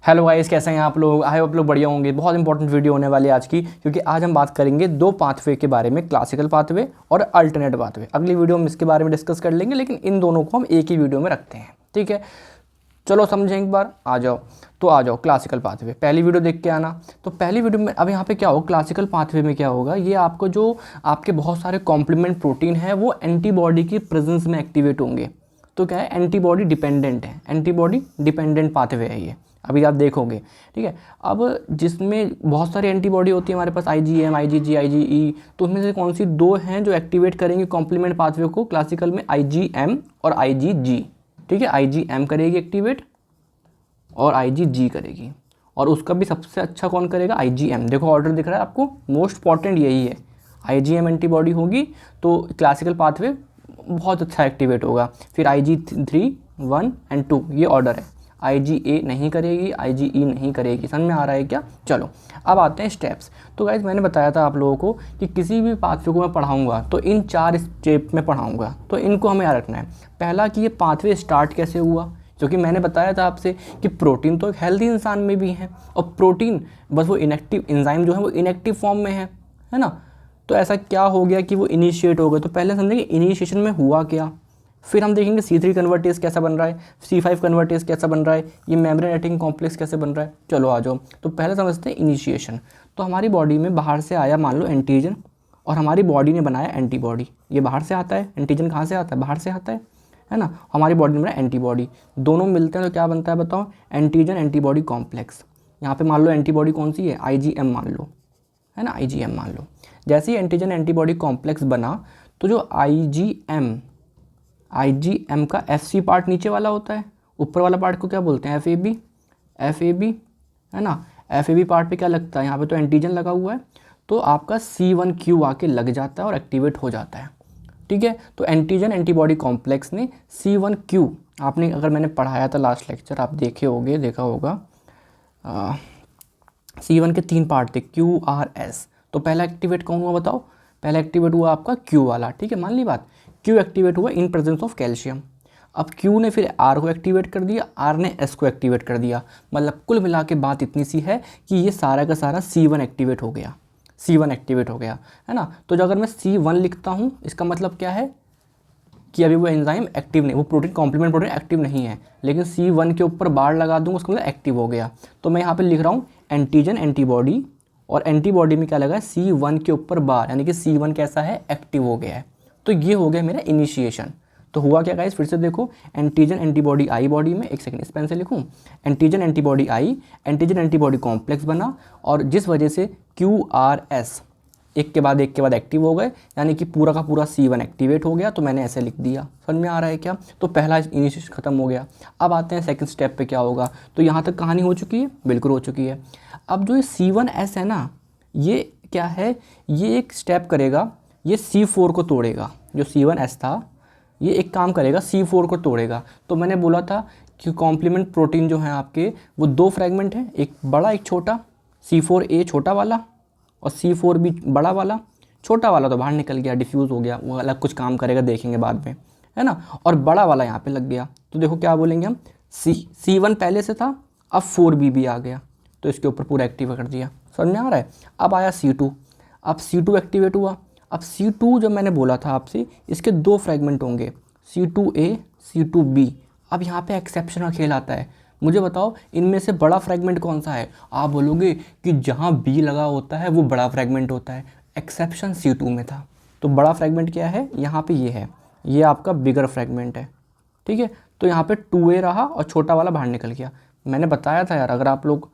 Hello guys, कैसे हैं आप लोग। आई होप आप लोग बढ़िया होंगे। बहुत इंपॉर्टेंट वीडियो होने वाली है आज की, क्योंकि आज हम बात करेंगे दो पाथवे के बारे में, क्लासिकल पाथवे और अल्टरनेट पाथवे। अगली वीडियो में इसके बारे में डिस्कस कर लेंगे, लेकिन इन दोनों को हम एक ही वीडियो में रखते हैं। ठीक है, चलो समझें एक बार। आ जाओ क्लासिकल पाथवे। पहली वीडियो देख के आना। तो पहली वीडियो में अब यहाँ पे क्या होगा, क्लासिकल पाथवे में क्या होगा, ये आपको जो आपके बहुत सारे कॉम्प्लीमेंट प्रोटीन है वो एंटीबॉडी की प्रेजेंस में एक्टिवेट होंगे। तो क्या है, एंटीबॉडी डिपेंडेंट है, एंटीबॉडी डिपेंडेंट पाथवे है ये। अभी आप देखोगे। ठीक है, अब जिसमें बहुत सारी एंटीबॉडी होती है हमारे पास, IgM, IgG, IgE, तो उसमें से कौन सी दो हैं जो एक्टिवेट करेंगे कॉम्प्लीमेंट पाथवे को क्लासिकल में, IgM और IgG। ठीक है, IgM करेगी एक्टिवेट और IgG करेगी, और उसका भी सबसे अच्छा कौन करेगा, IgM। देखो ऑर्डर दिख रहा है आपको, मोस्ट इंपॉर्टेंट यही है। IgM एंटीबॉडी होगी तो क्लासिकल पाथवे बहुत अच्छा एक्टिवेट होगा। फिर Ig3, 1 and 2 ये ऑर्डर है। IgA नहीं करेगी, IgE नहीं करेगी। समझ में आ रहा है क्या। चलो अब आते हैं स्टेप्स। तो गाइज मैंने बताया था आप लोगों को कि किसी भी पाथवे को मैं पढ़ाऊंगा तो इन 4 स्टेप में पढ़ाऊंगा, तो इनको हमें याद रखना है। पहला कि ये पाथवे स्टार्ट कैसे हुआ, क्योंकि मैंने बताया था आपसे कि प्रोटीन तो एक हेल्दी इंसान में भी है, और प्रोटीन बस वो इनएक्टिव एंजाइम जो है वो इनएक्टिव फॉर्म में है ना। तो ऐसा क्या हो गया कि वो इनिशिएट हो गए। तो पहले समझेंगे इनिशिएशन में हुआ क्या, फिर हम देखेंगे C3 कन्वर्टेज कैसा बन रहा है, C5 कन्वर्टेज कैसा बन रहा है, ये मेम्ब्रेन एटिंग कॉम्प्लेक्स कैसे बन रहा है। चलो आ जाओ। तो पहले समझते हैं इनिशिएशन। तो हमारी बॉडी में बाहर से आया मान लो एंटीजन, और हमारी बॉडी ने बनाया एंटीबॉडी। ये बाहर से आता है, एंटीजन कहाँ से आता है, बाहर से आता है ना। हमारी बॉडी ने बनाया एंटीबॉडी, दोनों मिलते हैं तो क्या बनता है बताओ, एंटीजन एंटीबॉडी कॉम्प्लेक्स। यहाँ पे मान लो एंटीबॉडी कौन सी है, IgM मान लो, है ना, IgM मान लो। जैसे ही एंटीजन एंटीबॉडी कॉम्प्लेक्स बना तो जो IgM का FC पार्ट नीचे वाला होता है, ऊपर वाला पार्ट को क्या बोलते हैं, FAB, है ना। FAB पार्ट पे क्या लगता है, यहाँ पे तो एंटीजन लगा हुआ है, तो आपका C1q आके लग जाता है और एक्टिवेट हो जाता है। ठीक है, तो एंटीजन एंटीबॉडी कॉम्प्लेक्स ने C1q, आपने अगर मैंने पढ़ाया था लास्ट लेक्चर, आप देखा होगा C1 के 3 पार्ट थे, QRS। तो पहला एक्टिवेट कौन हुआ बताओ, पहला एक्टिवेट हुआ आपका Q वाला। ठीक है, मान ली बात, Q एक्टिवेट हुआ इन प्रेजेंस ऑफ कैल्शियम। अब Q ने फिर R को एक्टिवेट कर दिया, R ने S को एक्टिवेट कर दिया। मतलब कुल मिला के बात इतनी सी है कि ये सारा का सारा C1 एक्टिवेट हो गया, C1 एक्टिवेट हो गया, है ना। तो जो अगर मैं C1 लिखता हूँ, इसका मतलब क्या है कि अभी वो एंजाइम एक्टिव नहीं, वो प्रोटीन कॉम्प्लीमेंट प्रोटीन एक्टिव नहीं है, लेकिन C1 के ऊपर बार लगा दूँगा, उसका मतलब एक्टिव हो गया। तो मैं यहाँ पे लिख रहा हूँ एंटीजन एंटीबॉडी, और एंटीबॉडी में क्या लगा है, C1 के ऊपर बार, यानी कि C1 कैसा है, एक्टिव हो गया है। तो ये हो गया मेरा इनिशिएशन। तो हुआ क्या गाइस, फिर से देखो, एंटीजन एंटीबॉडी आई बॉडी में, एक सेकंड इस पेन से लिखूँ, एंटीजन एंटीबॉडी आई, एंटीजन एंटीबॉडी कॉम्प्लेक्स बना, और जिस वजह से QRS एक के बाद एक्टिव हो गए, यानी कि पूरा का पूरा C1 एक्टिवेट हो गया। तो मैंने ऐसे लिख दिया। समझ में आ रहा है क्या। तो पहला इनिशिएशन खत्म हो गया। अब आते हैं सेकंड स्टेप पे क्या होगा। तो यहाँ तक कहानी हो चुकी है, बिल्कुल हो चुकी है। अब जो ये C1S है ना, ये क्या है, ये एक स्टेप करेगा, ये C4 को तोड़ेगा। जो C1S था ये एक काम करेगा, C4 को तोड़ेगा। तो मैंने बोला था कि कॉम्प्लीमेंट प्रोटीन जो है आपके वो 2 फ्रेगमेंट हैं, एक बड़ा एक छोटा, C4A छोटा वाला और C4B बड़ा वाला। छोटा वाला तो बाहर निकल गया, डिफ्यूज़ हो गया, वो अलग कुछ काम करेगा, देखेंगे बाद में, है ना। और बड़ा वाला यहाँ पे लग गया। तो देखो क्या बोलेंगे हम, C1 पहले से था, अब 4B भी आ गया, तो इसके ऊपर पूरा एक्टिव कर दिया। समझ में आ रहा है। अब आया C2, अब C2 एक्टिवेट हुआ। अब C2 जब मैंने बोला था आपसे, इसके 2 फ्रेगमेंट होंगे, C2A, C2B। अब यहाँ पे एक्सेप्शन का खेल आता है। मुझे बताओ इनमें से बड़ा फ्रेगमेंट कौन सा है। आप बोलोगे कि जहाँ B लगा होता है वो बड़ा फ्रेगमेंट होता है। एक्सेप्शन C2 में था। तो बड़ा फ्रेगमेंट क्या है, यहाँ पे ये है, ये आपका बिगर फ्रेगमेंट है। ठीक है, तो यहाँ पे 2A रहा और छोटा वाला बाहर निकल गया। मैंने बताया था यार, अगर आप लोग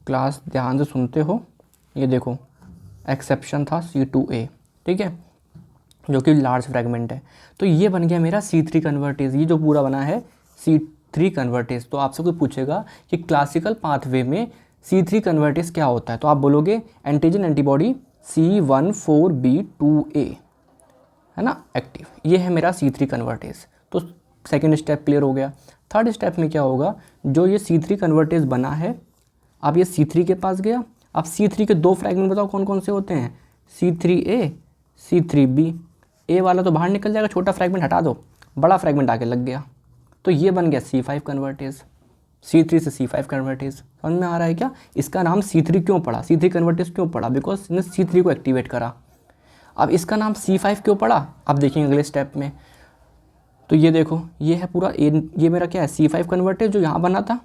क्लास ध्यान से सुनते हो, ये देखो एक्सेप्शन था C2A, ठीक है, जो कि लार्ज फ्रेगमेंट है। तो ये बन गया मेरा C3 कन्वर्टेज। ये जो पूरा बना है C3 कन्वर्टेज। तो आपसे कोई पूछेगा कि क्लासिकल पाथवे में C3 कन्वर्टेज क्या होता है, तो आप बोलोगे एंटीजन एंटीबॉडी C14B2A, है ना, एक्टिव। ये है मेरा C3 कन्वर्टेज। तो सेकेंड स्टेप क्लियर हो गया। थर्ड स्टेप में क्या होगा, जो ये C3 कन्वर्टेज बना है, अब ये C3 के पास गया। अब C3 के 2 फ्रेगमेंट बताओ कौन कौन से होते हैं, C3A, C3B। A वाला तो बाहर निकल जाएगा, छोटा फ्रेगमेंट हटा दो, बड़ा फ्रेगमेंट आके लग गया। तो ये बन गया C5 कन्वर्टेज। C3 से C5 कन्वर्टेज। समझ में आ रहा है क्या? इसका नाम C3 क्यों पड़ा, C3 कन्वर्टेज क्यों पड़ा? बिकॉज इसने C3 को एक्टिवेट करा। अब इसका नाम C5 क्यों पड़ा, अब देखेंगे अगले स्टेप में। तो ये देखो, ये है पूरा ये मेरा क्या है, C5 कन्वर्टेज जो यहाँ बना था,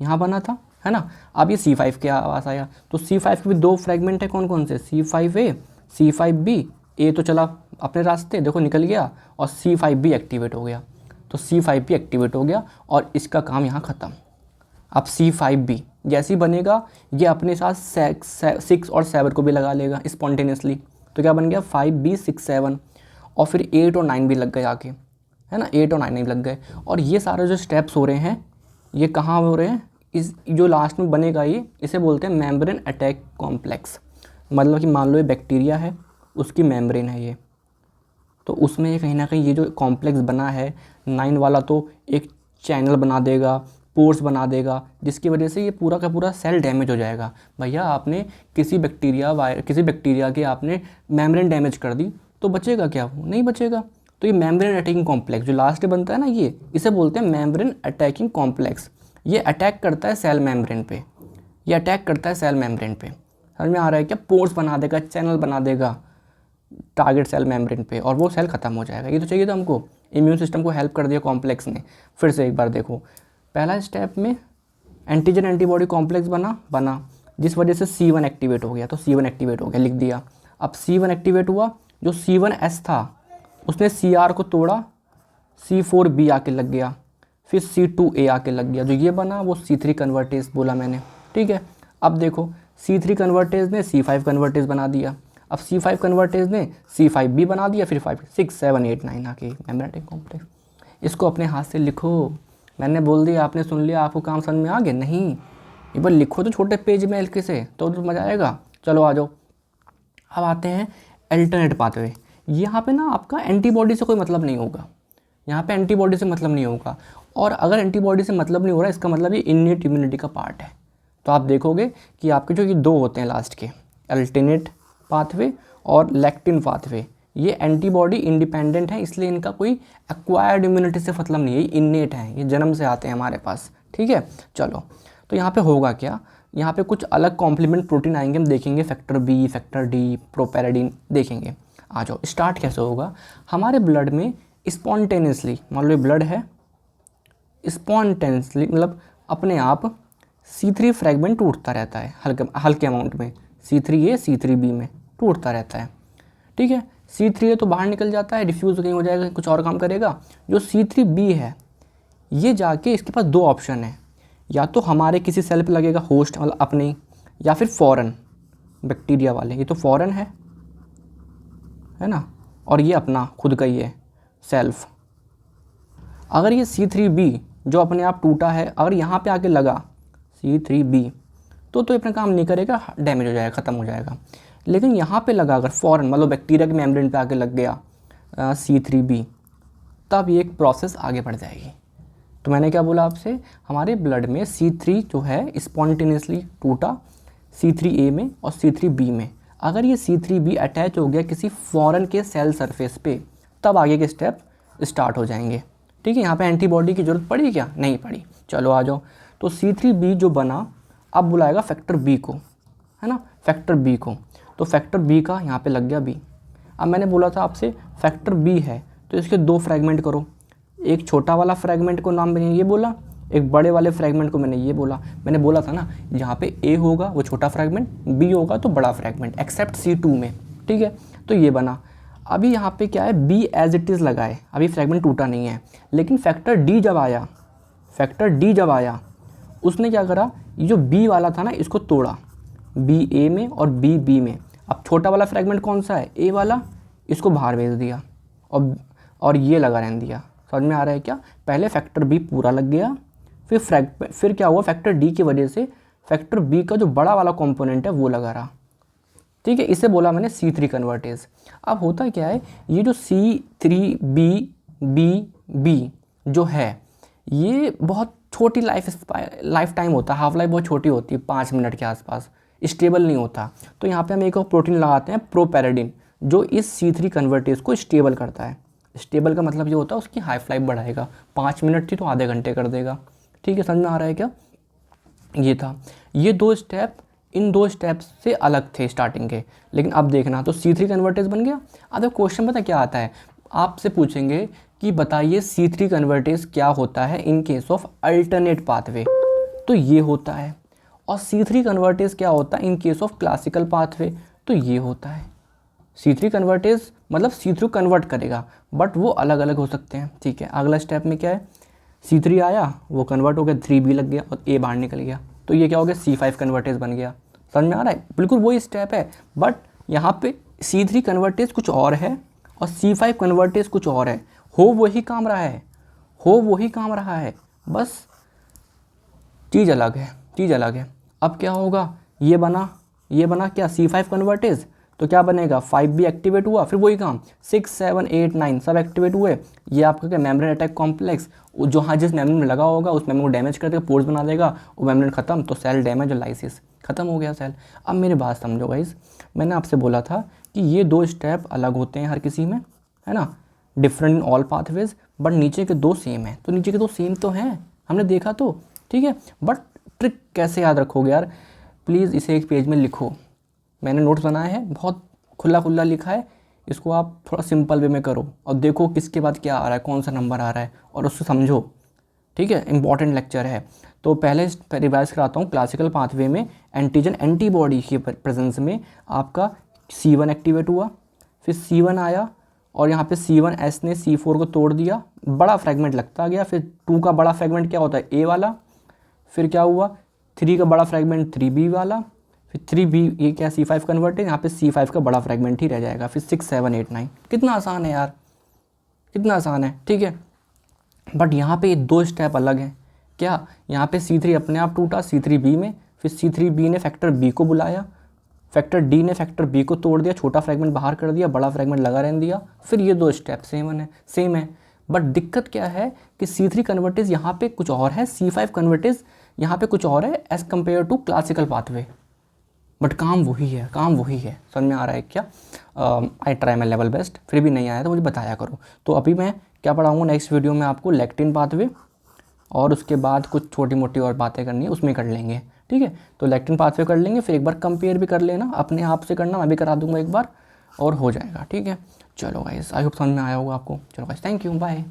यहाँ बना था, है ना। अब ये C5 के आवास आया, तो C5 के भी 2 फ्रेगमेंट है, कौन कौन से, C5A, C5B। ए तो चला अपने रास्ते, देखो निकल गया, और C5B एक्टिवेट हो गया। तो C5B एक्टिवेट हो गया और इसका काम यहाँ ख़त्म। अब C5B जैसे ही बनेगा, ये अपने साथ 6 और 7 को भी लगा लेगा स्पॉन्टेनियसली। तो क्या बन गया, 5B 6 7, और फिर 8 और 9 भी लग गए आके, है ना, 8 और 9 भी लग गए। और ये सारे जो स्टेप्स हो रहे हैं, ये कहाँ हो रहे हैं, इस जो लास्ट में बनेगा ये, इसे बोलते हैं मेम्ब्रेन अटैक कॉम्प्लेक्स। मतलब कि मान लो ये बैक्टीरिया है, उसकी मेम्ब्रेन है ये, तो उसमें ये कहीं ना कहीं ये जो कॉम्प्लेक्स बना है 9 वाला, तो एक चैनल बना देगा, पोर्स बना देगा, जिसकी वजह से ये पूरा का पूरा सेल डैमेज हो जाएगा। भैया आपने किसी बैक्टीरिया के आपने मेम्ब्रेन डैमेज कर दी, तो बचेगा क्या, वो नहीं बचेगा। तो ये मेम्ब्रेन अटैकिंग कॉम्प्लेक्स जो लास्ट में बनता है ना, ये इसे बोलते हैं मेम्ब्रेन अटैकिंग कॉम्प्लेक्स। ये अटैक करता है सेल मेम्ब्रेन पे, ये अटैक करता है सेल मेम्ब्रेन पे। समझ में आ रहा है क्या? पोर्स बना देगा, चैनल बना देगा टारगेट सेल मेम्ब्रेन पे, और वो सेल ख़त्म हो जाएगा। ये तो चाहिए था हमको, इम्यून सिस्टम को हेल्प कर दिया कॉम्प्लेक्स ने। फिर से एक बार देखो, पहला स्टेप में एंटीजन एंटीबॉडी कॉम्प्लेक्स बना जिस वजह से C1 एक्टिवेट हो गया, तो C1 एक्टिवेट हो गया, लिख दिया। अब C1 एक्टिवेट हुआ, जो C1S था उसने CR को तोड़ा, C4B आके लग गया, फिर C2A आके लग गया, जो ये बना वो C3 कन्वर्टेज बोला मैंने, ठीक है। अब देखो C3 कन्वर्टेज ने C5 कन्वर्टेज बना दिया, अब C5 कन्वर्टेज ने C5B बना दिया, फिर 5 6 7 8 9 आके मेम्ब्रेन कॉम्प्लेक्स। इसको अपने हाथ से लिखो, मैंने बोल दिया, आपने सुन लिया, आपको काम समझ में आ गया? नहीं, एक बार लिखो तो छोटे पेज में हल्के से, तो मज़ा आएगा। चलो आ जाओ, अब आते हैं अल्टरनेट पाथवे। यहाँ पे ना आपका एंटीबॉडी से कोई मतलब नहीं होगा, यहाँ पे एंटीबॉडी से मतलब नहीं होगा। और अगर एंटीबॉडी से मतलब नहीं हो रहा, इसका मतलब ये इन्नेट इम्यूनिटी का पार्ट है। तो आप देखोगे कि आपके जो ये 2 होते हैं लास्ट के, अल्टरनेट पाथवे और लैक्टिन पाथवे, ये एंटीबॉडी इंडिपेंडेंट है, इसलिए इनका कोई एक्वायर्ड इम्यूनिटी से मतलब नहीं है, ये इन्नेट है, ये जन्म से आते हैं हमारे पास, ठीक है। चलो, तो यहाँ पे होगा क्या, यहाँ पे कुछ अलग कॉम्प्लीमेंट प्रोटीन आएंगे, हम देखेंगे फैक्टर बी, फैक्टर डी, प्रोपैराडिन देखेंगे। आ जाओ, स्टार्ट कैसे होगा, हमारे ब्लड में स्पॉन्टेनियसली, मान लो ये ब्लड है, स्पॉन्टेनियसली मतलब अपने आप C3 फ्रैगमेंट टूटता रहता है, हल्के अमाउंट में, C3A C3B में टूटता रहता है, ठीक है। C3A तो बाहर निकल जाता है, डिफ्यूज़ कहीं हो जाएगा, कुछ और काम करेगा। जो C3B है, ये जाके इसके पास 2 ऑप्शन है, या तो हमारे किसी सेल पे लगेगा, होस्ट मतलब अपने, या फिर फॉरेन बैक्टीरिया वाले। ये तो फॉरेन है ना, और ये अपना खुद का ही है सेल्फ। अगर ये C3B जो अपने आप टूटा है, अगर यहाँ पे आके लगा C3B, तो ये अपना काम नहीं करेगा, डैमेज हो जाएगा, ख़त्म हो जाएगा। लेकिन यहाँ पे लगा अगर फॉरेन, मतलब बैक्टीरिया के मेम्ब्रेन पे आके लग गया C3B, तब ये एक प्रोसेस आगे बढ़ जाएगी। तो मैंने क्या बोला आपसे, हमारे ब्लड में C3 जो है स्पॉन्टेनियसली टूटा C3A में और C3B में, अगर ये C3B अटैच हो गया किसी फॉरेन के सेल सरफेस पे, तब आगे के स्टेप स्टार्ट हो जाएंगे, ठीक है। यहाँ पे एंटीबॉडी की ज़रूरत पड़ी क्या, नहीं पड़ी। चलो आ जाओ, तो C3B जो बना, अब बुलाएगा फैक्टर B को, है ना, फैक्टर B को। तो फैक्टर B का यहाँ पे लग गया B। अब मैंने बोला था आपसे फैक्टर B है, तो इसके 2 फ्रैगमेंट करो, एक छोटा वाला फ्रैगमेंट को नाम मैंने ये बोला, एक बड़े वाले फ्रैगमेंट को मैंने ये बोला। मैंने बोला था ना, जहाँ पे A होगा वो छोटा फ्रैगमेंट, B होगा तो बड़ा फ्रैगमेंट, एक्सेप्ट C2 में, ठीक है। तो ये बना। अभी यहाँ पे क्या है, B एज इट इज़ लगाए, अभी फ्रैगमेंट टूटा नहीं है। लेकिन फैक्टर D जब आया, उसने क्या करा, ये जो B वाला था ना, इसको तोड़ा, B A में और B B में। अब छोटा वाला फ्रैगमेंट कौन सा है, A वाला, इसको बाहर भेज दिया और ये लगा रहने दिया। समझ में आ रहा है क्या? पहले फैक्टर B पूरा लग गया, फिर क्या हुआ, फैक्टर D की वजह से फैक्टर B का जो बड़ा वाला कंपोनेंट है वो लगा रहा, ठीक है। इसे बोला मैंने C3 कन्वर्टेज। अब होता क्या है, ये जो C3B जो है, ये बहुत छोटी लाइफ टाइम होता है, हाफ लाइफ बहुत छोटी होती है, 5 मिनट के आसपास, स्टेबल नहीं होता। तो यहाँ पे हम एक और प्रोटीन लगाते हैं, प्रोपैराडिन, जो इस C3 कन्वर्टेज को स्टेबल करता है। स्टेबल का मतलब ये होता है उसकी हाइफ लाइफ बढ़ाएगा, 5 मिनट थी तो आधे घंटे कर देगा, ठीक है, समझ में आ रहा है क्या? ये था, ये 2 स्टेप इन 2 स्टेप से अलग थे स्टार्टिंग के, लेकिन अब देखना तो C3 कन्वर्टेज बन गया। अब क्वेश्चन पता क्या आता है, आपसे पूछेंगे कि बताइए C3 कन्वर्टेज क्या होता है in case of alternate pathway, तो ये होता है। और C3 कन्वर्टेज क्या होता है in case of classical pathway, तो ये होता है। C3 कन्वर्टेज मतलब C3 कन्वर्ट करेगा, बट वो अलग अलग हो सकते हैं। ठीक है, अगला स्टेप में क्या है, C3 आया, वो कन्वर्ट हो गया, 3B लग गया और A बाहर निकल गया, तो ये क्या हो गया, C5 कन्वर्टेज बन गया। समझ में आ रहा है? बिल्कुल वही स्टेप है, बट यहाँ पे C3 कन्वर्टेज कुछ और है और C5 कन्वर्टेज कुछ और है। हो वही काम रहा है, हो वही काम रहा है, बस चीज़ अलग है, चीज़ अलग है। अब क्या होगा, ये बना क्या, C5 कन्वर्टेज, तो क्या बनेगा, 5B एक्टिवेट हुआ, फिर वही काम 6, 7, 8, 9 सब एक्टिवेट हुए। ये आपका क्या, मेम्ब्रेन अटैक कॉम्प्लेक्स, जो हाँ जिस मेम्ब्रेन में लगा होगा उस मेम्ब्रेन को डैमेज कर देगा, पोर्स बना देगा, वो मेम्ब्रेन खत्म, तो सेल डैमेज और लाइसिस खत्म हो गया सेल। अब मेरी बात समझो गाइस, मैंने आपसे बोला था कि ये 2 स्टेप अलग होते हैं हर किसी में, है ना, different in all pathways, but नीचे के 2 सेम हैं, तो नीचे के 2 सेम तो हैं, हमने देखा तो, ठीक है। बट ट्रिक कैसे याद रखोगे यार, प्लीज़ इसे एक पेज में लिखो, मैंने नोट्स बनाए हैं, बहुत खुला खुला लिखा है, इसको आप थोड़ा सिंपल वे में करो और देखो किसके बाद क्या आ रहा है, कौन सा नंबर आ रहा है, और उससे समझो, ठीक है, इंपॉर्टेंट लेक्चर है। तो पहले रिवाइज कराता हूँ, क्लासिकल पाथवे में एंटीजन एंटीबॉडी के प्रेजेंस में आपका C1 एक्टिवेट हुआ, फिर C1 आया और यहाँ पे C1S ने C4 को तोड़ दिया, बड़ा फ्रेगमेंट लगता गया, फिर 2 का बड़ा फ्रेगमेंट क्या होता है, A वाला, फिर क्या हुआ 3 का बड़ा फ्रेगमेंट 3B वाला, फिर 3B, ये क्या C5 कन्वर्ट है, यहाँ पे C5 का बड़ा फ्रेगमेंट ही रह जाएगा, फिर 6, 7, 8, 9। कितना आसान है यार, कितना आसान है, ठीक है। बट यहाँ पे ये 2 स्टेप अलग हैं। क्या, यहाँ पे C3 अपने आप टूटा C3B में, फिर C3B ने फैक्टर B को बुलाया, फैक्टर D ने फैक्टर B को तोड़ दिया, छोटा फ्रेगमेंट बाहर कर दिया, बड़ा फ्रेगमेंट लगा रहने दिया, फिर ये 2 स्टेप सेम है। बट दिक्कत क्या है कि C3 कन्वर्टेज यहाँ पे कुछ और है, C5 कन्वर्टेज यहाँ पे कुछ और है as compare to classical pathway, but काम वही है, काम वही है। समझ में आ रहा है क्या? I try my level best, फिर भी नहीं आया तो मुझे बताया करो। तो अभी मैं क्या पढ़ाऊँगा नेक्स्ट वीडियो में आपको, लेक्टिन पाथवे, और उसके बाद कुछ छोटी मोटी और बातें करनी है उसमें कर लेंगे, ठीक है। तो लेक्टिन पाथवे कर लेंगे, फिर एक बार कंपेयर भी कर लेना, अपने आप से करना, मैं भी करा दूंगा एक बार और हो जाएगा, ठीक है। चलो गाइस, आई होप समझ में आया होगा आपको। चलो गाइस, थैंक यू, बाय।